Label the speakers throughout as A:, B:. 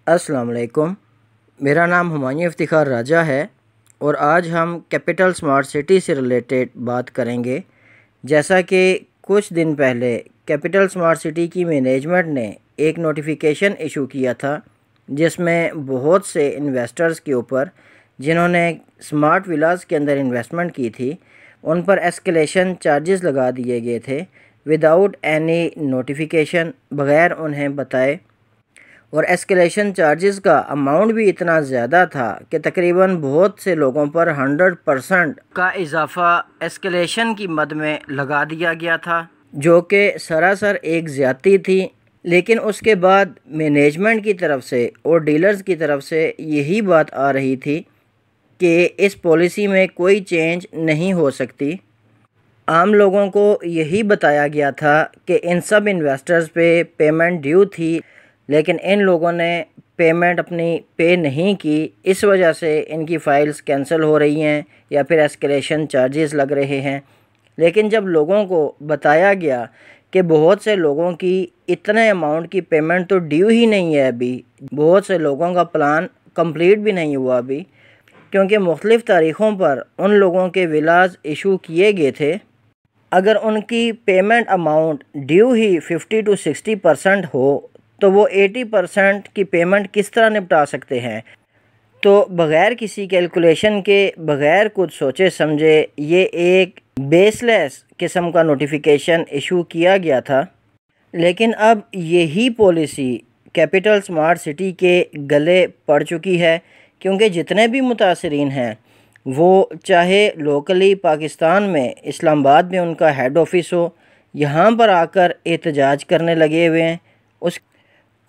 A: अस्सलाम वालेकुम। मेरा नाम हुमायूं इफ्तिखार राजा है और आज हम कैपिटल स्मार्ट सिटी से रिलेटेड बात करेंगे। जैसा कि कुछ दिन पहले कैपिटल स्मार्ट सिटी की मैनेजमेंट ने एक नोटिफिकेशन इशू किया था, जिसमें बहुत से इन्वेस्टर्स के ऊपर जिन्होंने स्मार्ट विलास के अंदर इन्वेस्टमेंट की थी, उन पर एस्केलेशन चार्जेस लगा दिए गए थे विदाउट एनी नोटिफिकेशन, बग़ैर उन्हें बताए। और एस्केलेशन चार्जेस का अमाउंट भी इतना ज़्यादा था कि तकरीबन बहुत से लोगों पर 100% का इजाफा एस्केलेशन की मद में लगा दिया गया था, जो कि सरासर एक ज़्यादती थी। लेकिन उसके बाद मैनेजमेंट की तरफ से और डीलर्स की तरफ से यही बात आ रही थी कि इस पॉलिसी में कोई चेंज नहीं हो सकती। आम लोगों को यही बताया गया था कि इन सब इन्वेस्टर्स पे पेमेंट ड्यू थी, लेकिन इन लोगों ने पेमेंट अपनी पे नहीं की। इस वजह से इनकी फ़ाइल्स कैंसिल हो रही हैं या फिर एस्केलेशन चार्जेस लग रहे हैं। लेकिन जब लोगों को बताया गया कि बहुत से लोगों की इतने अमाउंट की पेमेंट तो ड्यू ही नहीं है, अभी बहुत से लोगों का प्लान कंप्लीट भी नहीं हुआ अभी, क्योंकि मुख्तलिफ़ तारीख़ों पर उन लोगों के विलास इशू किए गए थे। अगर उनकी payment amount due he 50 to 60% हो तो वो 80% की पेमेंट किस तरह निपटा सकते हैं। तो बग़ैर किसी कैलकुलेशन के, बग़ैर कुछ सोचे समझे, ये एक बेसलेस किस्म का नोटिफिकेशन इशू किया गया था। लेकिन अब यही पॉलिसी कैपिटल स्मार्ट सिटी के गले पड़ चुकी है, क्योंकि जितने भी मुतासरीन हैं वो चाहे लोकली पाकिस्तान में इस्लामाबाद में उनका हेड ऑफिस हो, यहाँ पर आकर एहतजाज करने लगे हुए हैं।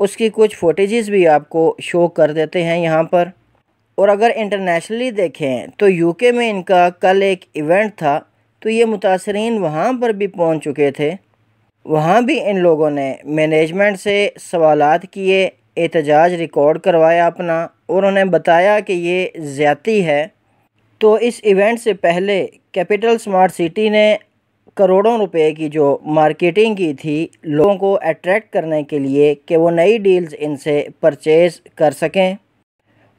A: उसकी कुछ फुटेजेस भी आपको शो कर देते हैं यहाँ पर। और अगर इंटरनेशनली देखें तो यूके में इनका कल एक इवेंट था, तो ये मुतासरीन वहाँ पर भी पहुँच चुके थे। वहाँ भी इन लोगों ने मैनेजमेंट से सवालात किए, एहतजाज रिकॉर्ड करवाया अपना, और उन्हें बताया कि ये ज़्यादती है। तो इस इवेंट से पहले कैपिटल स्मार्ट सिटी ने करोड़ों रुपए की जो मार्केटिंग की थी लोगों को अट्रैक्ट करने के लिए कि वो नई डील्स इनसे परचेज़ कर सकें,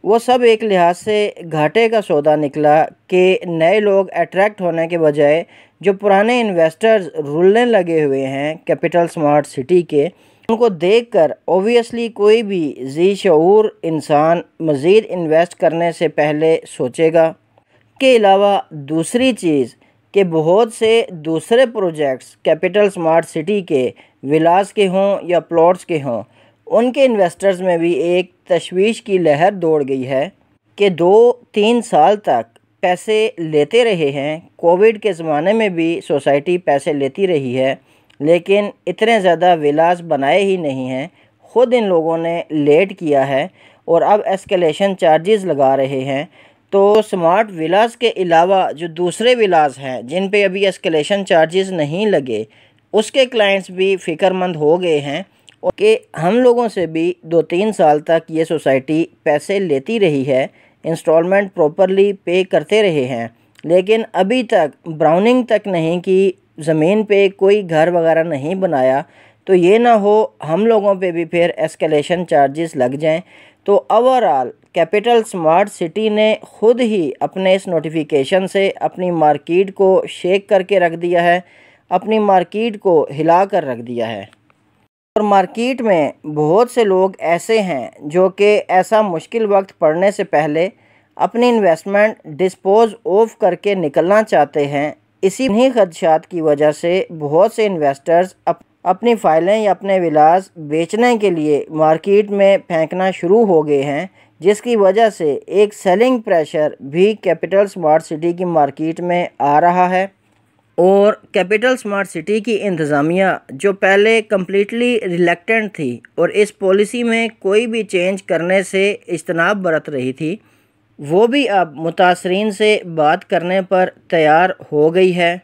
A: वो सब एक लिहाज से घाटे का सौदा निकला कि नए लोग अट्रैक्ट होने के बजाय जो पुराने इन्वेस्टर्स रुलने लगे हुए हैं कैपिटल स्मार्ट सिटी के, उनको देखकर ऑब्वियसली कोई भी ज़ी शऊर इंसान मज़ीद इन्वेस्ट करने से पहले सोचेगा। के अलावा दूसरी चीज़ कि बहुत से दूसरे प्रोजेक्ट्स कैपिटल स्मार्ट सिटी के विलास के हों या प्लॉट्स के हों, उनके इन्वेस्टर्स में भी एक तशवीश की लहर दौड़ गई है कि 2-3 साल तक पैसे लेते रहे हैं। कोविड के ज़माने में भी सोसाइटी पैसे लेती रही है, लेकिन इतने ज़्यादा विलास बनाए ही नहीं हैं। ख़ुद इन लोगों ने लेट किया है और अब एस्केलेशन चार्जेस लगा रहे हैं। तो स्मार्ट विलास के अलावा जो दूसरे विलास हैं जिन पे अभी एस्केलेशन चार्जेस नहीं लगे, उसके क्लाइंट्स भी फ़िक्रमंद हो गए हैं कि हम लोगों से भी 2-3 साल तक ये सोसाइटी पैसे लेती रही है, इंस्टॉलमेंट प्रॉपरली पे करते रहे हैं, लेकिन अभी तक ब्राउनिंग तक नहीं की, ज़मीन पे कोई घर वगैरह नहीं बनाया। तो ये ना हो हम लोगों पे भी फिर एस्केलेशन चार्जेस लग जाएं। तो ओवरऑल कैपिटल स्मार्ट सिटी ने ख़ुद ही अपने इस नोटिफिकेशन से अपनी मार्केट को शेक करके रख दिया है, अपनी मार्केट को हिला कर रख दिया है। और मार्केट में बहुत से लोग ऐसे हैं जो कि ऐसा मुश्किल वक्त पड़ने से पहले अपनी इन्वेस्टमेंट डिस्पोज ऑफ करके निकलना चाहते हैं। इन्हीं खदशात की वजह से बहुत से इन्वेस्टर्स अपनी फ़ाइलें या अपने विलास बेचने के लिए मार्केट में फेंकना शुरू हो गए हैं, जिसकी वजह से एक सेलिंग प्रेशर भी कैपिटल स्मार्ट सिटी की मार्केट में आ रहा है। और कैपिटल स्मार्ट सिटी की इंतज़ामिया जो पहले कम्प्लीटली रिलक्टेंट थी और इस पॉलिसी में कोई भी चेंज करने से इज्तनाब बरत रही थी, वो भी अब मुतासरीन से बात करने पर तैयार हो गई है,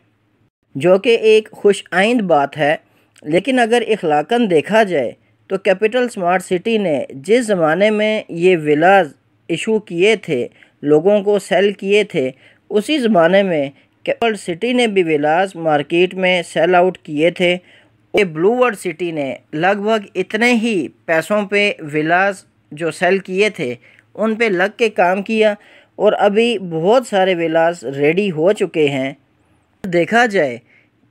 A: जो कि एक खुश आइंद बात है। लेकिन अगर इखलाकन देखा जाए तो कैपिटल स्मार्ट सिटी ने जिस ज़माने में ये विलास इशू किए थे, लोगों को सेल किए थे, उसी ज़माने में कैपिटल सिटी ने भी विलास मार्केट में सेल आउट किए थे। ये ब्लू वर्ल्ड सिटी ने लगभग इतने ही पैसों पे विलास जो सेल किए थे उन पे लग के काम किया और अभी बहुत सारे विलास रेडी हो चुके हैं। देखा जाए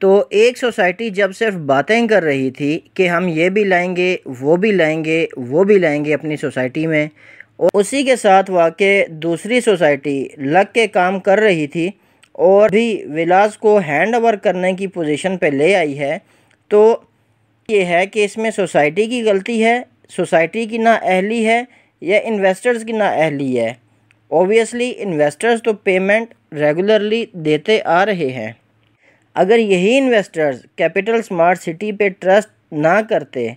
A: तो एक सोसाइटी जब सिर्फ बातें कर रही थी कि हम ये भी लाएंगे, वो भी लाएंगे, वो भी लाएंगे अपनी सोसाइटी में, और उसी के साथ वाक़ई दूसरी सोसाइटी लग के काम कर रही थी और भी विलास को हैंड ओवर करने की पोजीशन पे ले आई है, तो ये है कि इसमें सोसाइटी की गलती है, सोसाइटी की नाअहली है या इन्वेस्टर्स की नाअहली है। ऑब्वियसली इन्वेस्टर्स तो पेमेंट रेगुलरली देते आ रहे हैं। अगर यही इन्वेस्टर्स कैपिटल स्मार्ट सिटी पे ट्रस्ट ना करते,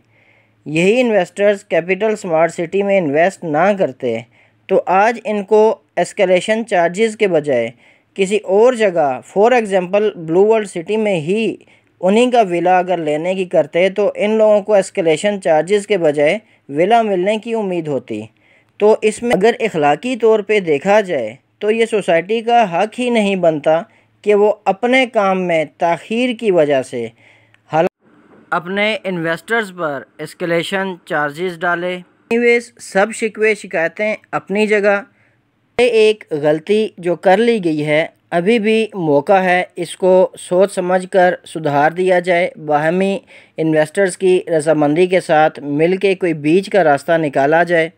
A: यही इन्वेस्टर्स कैपिटल स्मार्ट सिटी में इन्वेस्ट ना करते, तो आज इनको एस्केलेशन चार्जेस के बजाय किसी और जगह, for example blue world city में ही उन्हीं का विला अगर लेने की करते, तो इन लोगों को एस्केलेशन चार्जेस के बजाय विला मिलने की उम्मीद होती। तो इसमें अगर इखलाकी तौर पे देखा जाए तो ये सोसाइटी का हक ही नहीं बनता कि वो अपने काम में ताख़ीर की वजह से अपने इन्वेस्टर्स पर एस्केलेशन चार्जेस डाले। एनीवेज़, सब शिकवे शिकायतें अपनी जगह, एक गलती जो कर ली गई है अभी भी मौका है इसको सोच समझकर सुधार दिया जाए। बाहमी इन्वेस्टर्स की रजामंदी के साथ मिलके कोई बीच का रास्ता निकाला जाए।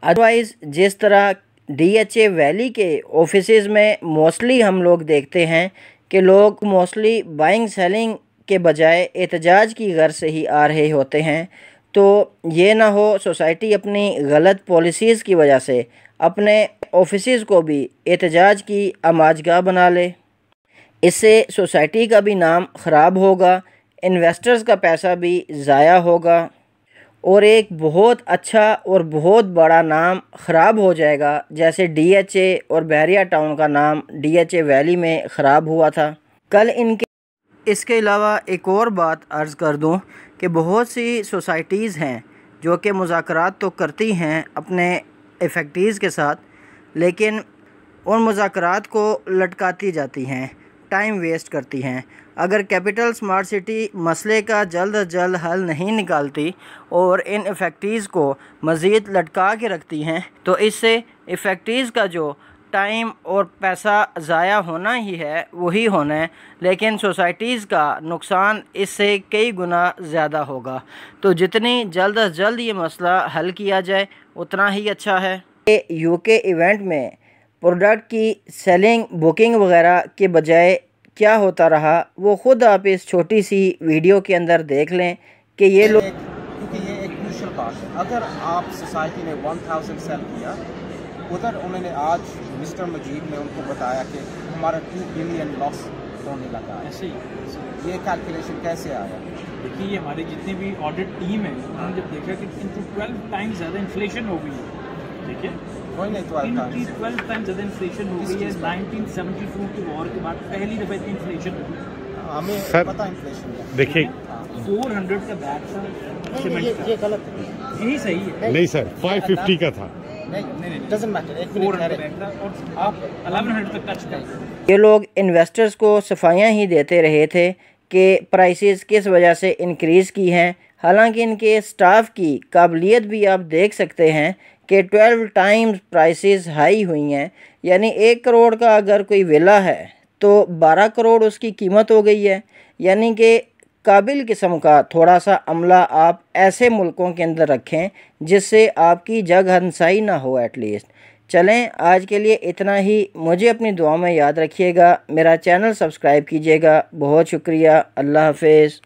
A: अदरवाइज़ जिस तरह DHA वैली के ऑफिसेज़ में मोस्टली हम लोग देखते हैं कि लोग मोस्टली बाइंग सेलिंग के बजाय एहतजाज की गर्ज से ही आ रहे होते हैं, तो ये ना हो सोसाइटी अपनी गलत पॉलिसीज़ की वजह से अपने ऑफिसेज़ को भी एहतजाज की आमाजगाह बना ले। इससे सोसाइटी का भी नाम ख़राब होगा, इन्वेस्टर्स का पैसा भी ज़ाया होगा और एक बहुत अच्छा और बहुत बड़ा नाम ख़राब हो जाएगा, जैसे DHA और बहरिया टाउन का नाम DHA वैली में ख़राब हुआ था कल इनके। इसके अलावा एक और बात अर्ज़ कर दूं कि बहुत सी सोसाइटीज़ हैं जो कि मुज़ाकरात तो करती हैं अपने इफ़ेक्टीज़ के साथ, लेकिन उन मुज़ाकरात को लटकाती जाती हैं, टाइम वेस्ट करती हैं। अगर कैपिटल स्मार्ट सिटी मसले का जल्द अज जल्द हल नहीं निकालती और इन इफ़ेक्टीज़ को मज़ीद लटका के रखती हैं, तो इससे इफ़ेक्टीज़ का जो टाइम और पैसा ज़ाया होना ही है वही होना है, लेकिन सोसाइटीज़ का नुकसान इससे कई गुना ज़्यादा होगा। तो जितनी जल्द अज जल्द ये मसला हल किया जाए उतना ही अच्छा है। UK इवेंट में प्रोडक्ट की सेलिंग, बुकिंग वगैरह के बजाय क्या होता रहा वो ख़ुद आप इस छोटी सी वीडियो के अंदर देख लें कि ये लोग,
B: क्योंकि ये एक क्रूशियल पार्ट है। अगर आप सोसाइटी ने 1000 सेल किया, उधर उन्होंने आज मिस्टर मजीद ने उनको बताया कि हमारा 2 बिलियन लॉस होने लगा। ऐसे ही ये कैलकुलेशन कैसे आया?
C: देखिए, ये हमारी जितनी भी ऑडिट टीम है उन्होंने जब देखा कि इनकी 12 टाइम्स ज़्यादा इन्फ्लेशन हो गई है, देखिए
B: कोई नहीं,
C: 12 टाइम्स ज़्यादा इन्फ्लेशन हो गई है। 1972 की वॉर के बाद पहली दफ़ा इतनी इन्फ्लेशन हो गई।
B: हमें पता इन्फ्लेशन
D: देखिए
C: 400 का बैग था सीमेंट का।
B: ये गलत है,
C: यही सही है।
D: नहीं सर, 550 का था।
C: नहीं,
B: डजंट मैटर।
C: 400 बैग था और आप 1100 तक टच कर।
A: ये लोग इन्वेस्टर्स को सफाइयाँ ही देते रहे थे कि प्राइसेस किस वजह से इंक्रीज़ की हैं, हालांकि इनके स्टाफ की काबिलियत भी आप देख सकते हैं कि 12 टाइम्स प्राइसेस हाई हुई हैं। यानी 1 करोड़ का अगर कोई विला है तो 12 करोड़ उसकी कीमत हो गई है। यानी कि काबिल किस्म का थोड़ा सा अमला आप ऐसे मुल्कों के अंदर रखें जिससे आपकी जग हंसाई ना हो एटलीस्ट। चलें, आज के लिए इतना ही। मुझे अपनी दुआ में याद रखिएगा, मेरा चैनल सब्सक्राइब कीजिएगा। बहुत शुक्रिया, अल्लाह हाफिज़।